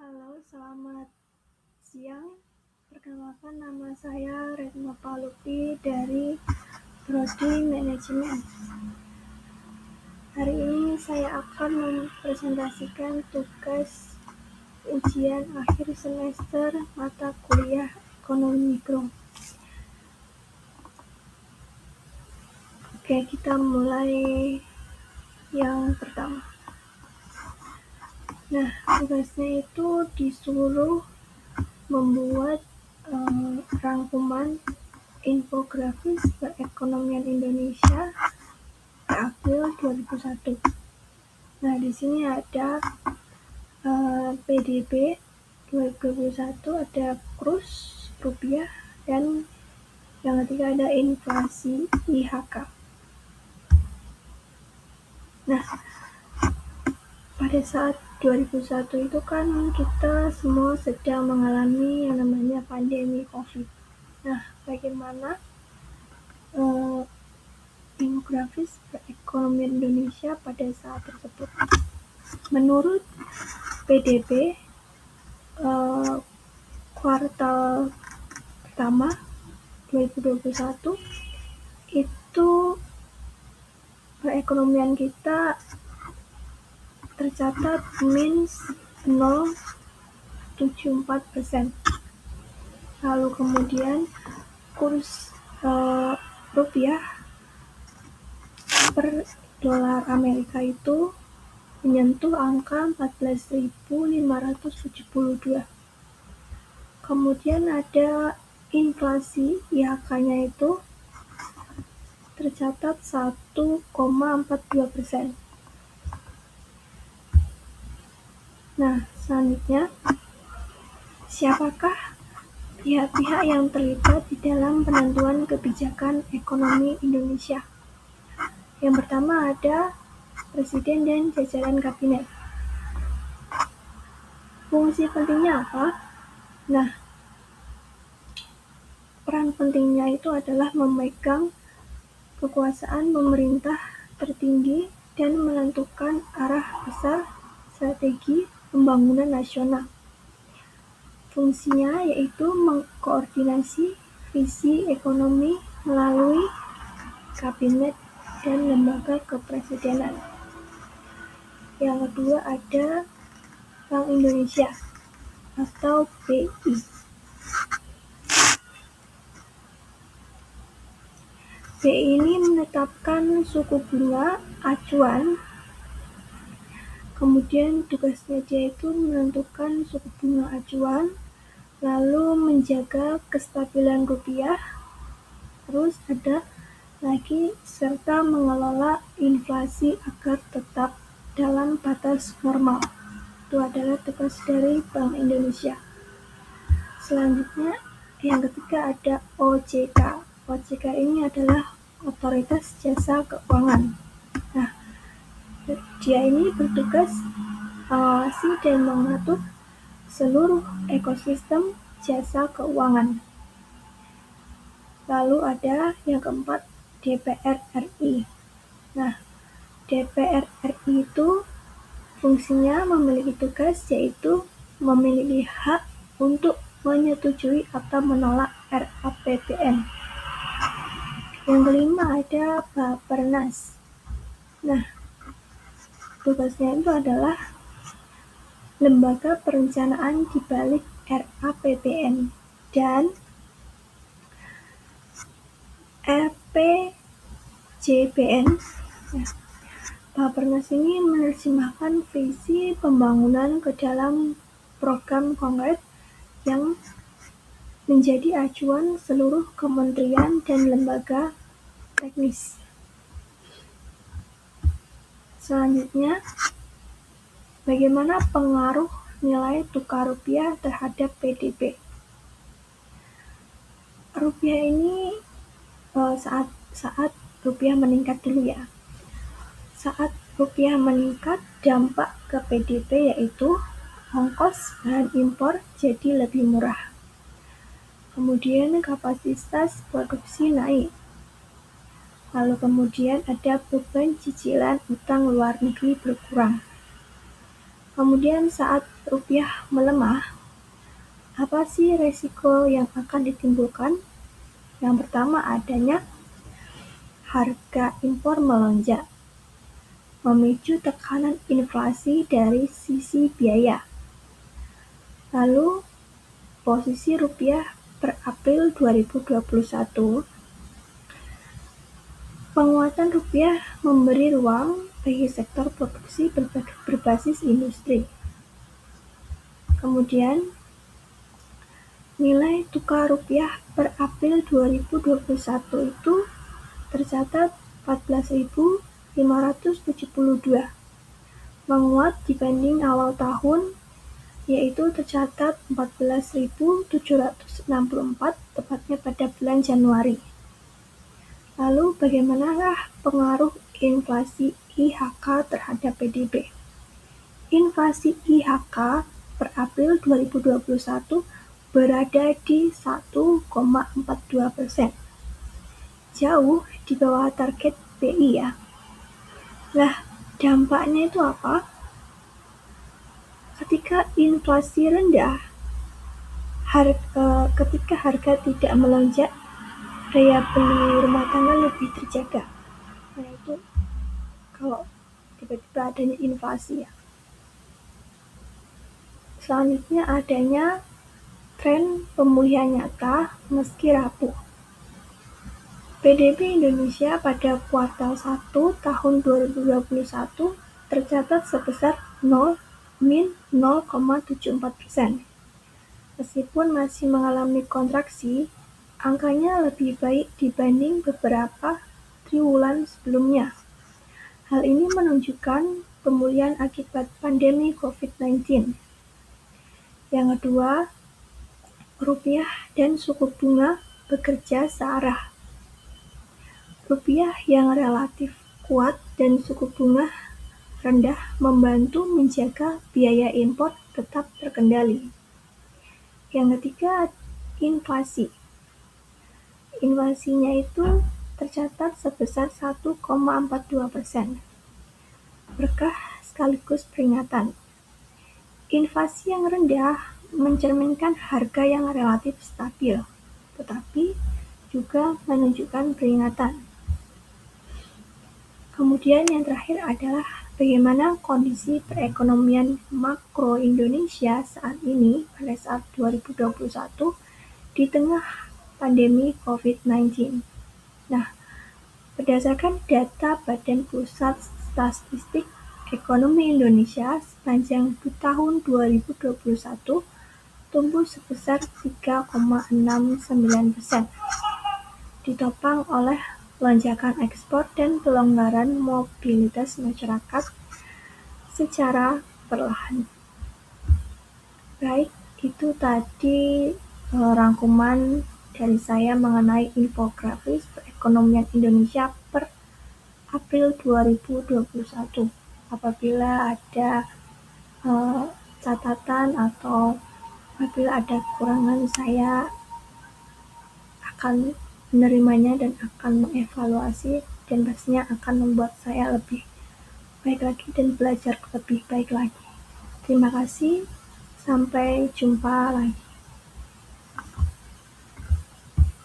Halo, selamat siang. Perkenalkan, nama saya Retno Palupi dari Prodi Manajemen. Hari ini saya akan mempresentasikan tugas ujian akhir semester mata kuliah Ekonomi Mikro. Oke, kita mulai yang pertama. Nah, tugasnya itu disuruh membuat rangkuman infografis perekonomian Indonesia April 2001. Nah, di sini ada PDB 2021, ada kurs rupiah, dan yang ketiga ada inflasi IHK. Nah, pada saat 2001 itu kan kita semua sedang mengalami yang namanya pandemi COVID. Nah, bagaimana infografis perekonomian Indonesia pada saat tersebut? Menurut PDB kuartal pertama 2021 itu perekonomian kita tercatat minus 0,74%. Lalu kemudian kurs rupiah per dolar Amerika itu menyentuh angka 14.572. Kemudian ada inflasi IHK-nya itu tercatat 1,42%. Nah, selanjutnya, siapakah pihak-pihak yang terlibat di dalam penentuan kebijakan ekonomi Indonesia? Yang pertama ada Presiden dan jajaran kabinet. Fungsi pentingnya apa? Nah, peran pentingnya itu adalah memegang kekuasaan pemerintah tertinggi dan menentukan arah besar strategi pembangunan nasional. Fungsinya yaitu mengkoordinasi visi ekonomi melalui kabinet dan lembaga kepresidenan. Yang kedua ada Bank Indonesia atau BI. BI ini menetapkan suku bunga acuan. Kemudian tugasnya dia itu menentukan suku bunga acuan, lalu menjaga kestabilan rupiah, terus ada lagi serta mengelola inflasi agar tetap dalam batas normal. Itu adalah tugas dari Bank Indonesia. Selanjutnya yang ketiga ada OJK. OJK ini adalah Otoritas Jasa Keuangan. Nah, dia ini bertugas mengawasi dan mengatur seluruh ekosistem jasa keuangan. Lalu ada yang keempat DPR RI. Nah, DPR RI itu fungsinya memiliki tugas yaitu memiliki hak untuk menyetujui atau menolak RAPBN. Yang kelima ada Bappenas. Nah, tugasnya itu adalah lembaga perencanaan di balik RAPBN dan RPJBN. Bappenas ini menerjemahkan visi pembangunan ke dalam program konkret yang menjadi acuan seluruh kementerian dan lembaga teknis. Selanjutnya, bagaimana pengaruh nilai tukar rupiah terhadap PDB? Rupiah ini saat rupiah meningkat dulu ya. Saat rupiah meningkat, dampak ke PDB yaitu ongkos bahan impor jadi lebih murah. Kemudian kapasitas produksi naik. Lalu kemudian ada beban cicilan utang luar negeri berkurang. Kemudian saat rupiah melemah, apa sih resiko yang akan ditimbulkan? Yang pertama adanya harga impor melonjak, memicu tekanan inflasi dari sisi biaya. Lalu, posisi rupiah per April 2021, penguatan rupiah memberi ruang bagi sektor produksi berbasis industri. Kemudian, nilai tukar rupiah per April 2021 itu tercatat 14.572, menguat dibanding awal tahun, yaitu tercatat 14.764, tepatnya pada bulan Januari. Lalu bagaimanakah pengaruh inflasi IHK terhadap PDB? Inflasi IHK per April 2021 berada di 1,42%. Jauh di bawah target BI ya. Lah, dampaknya itu apa? Ketika inflasi rendah, ketika harga tidak melonjak, daya beli rumah tangga lebih terjaga. Nah itu kalau tiba-tiba adanya inflasi ya. Selanjutnya adanya tren pemulihan nyata meski rapuh. PDB Indonesia pada kuartal 1 tahun 2021 tercatat sebesar min 0,74%. Meskipun masih mengalami kontraksi, angkanya lebih baik dibanding beberapa triwulan sebelumnya. Hal ini menunjukkan pemulihan akibat pandemi COVID-19. Yang kedua, rupiah dan suku bunga bekerja searah. Rupiah yang relatif kuat dan suku bunga rendah membantu menjaga biaya impor tetap terkendali. Yang ketiga, inflasi. Inflasinya itu tercatat sebesar 1,42%. Berkah sekaligus peringatan. Inflasi yang rendah mencerminkan harga yang relatif stabil, tetapi juga menunjukkan peringatan. Kemudian yang terakhir adalah bagaimana kondisi perekonomian makro Indonesia saat ini pada saat 2021 di tengah pandemi COVID-19. Nah, berdasarkan data Badan Pusat Statistik Ekonomi Indonesia sepanjang tahun 2021 tumbuh sebesar 3,69%, ditopang oleh lonjakan ekspor dan pelonggaran mobilitas masyarakat secara perlahan. Baik, itu tadi rangkuman dari saya mengenai infografis perekonomian Indonesia per April 2021. Apabila ada catatan atau apabila ada kekurangan, saya akan menerimanya dan akan mengevaluasi dan pastinya akan membuat saya lebih baik lagi dan belajar lebih baik lagi. Terima kasih, sampai jumpa lagi.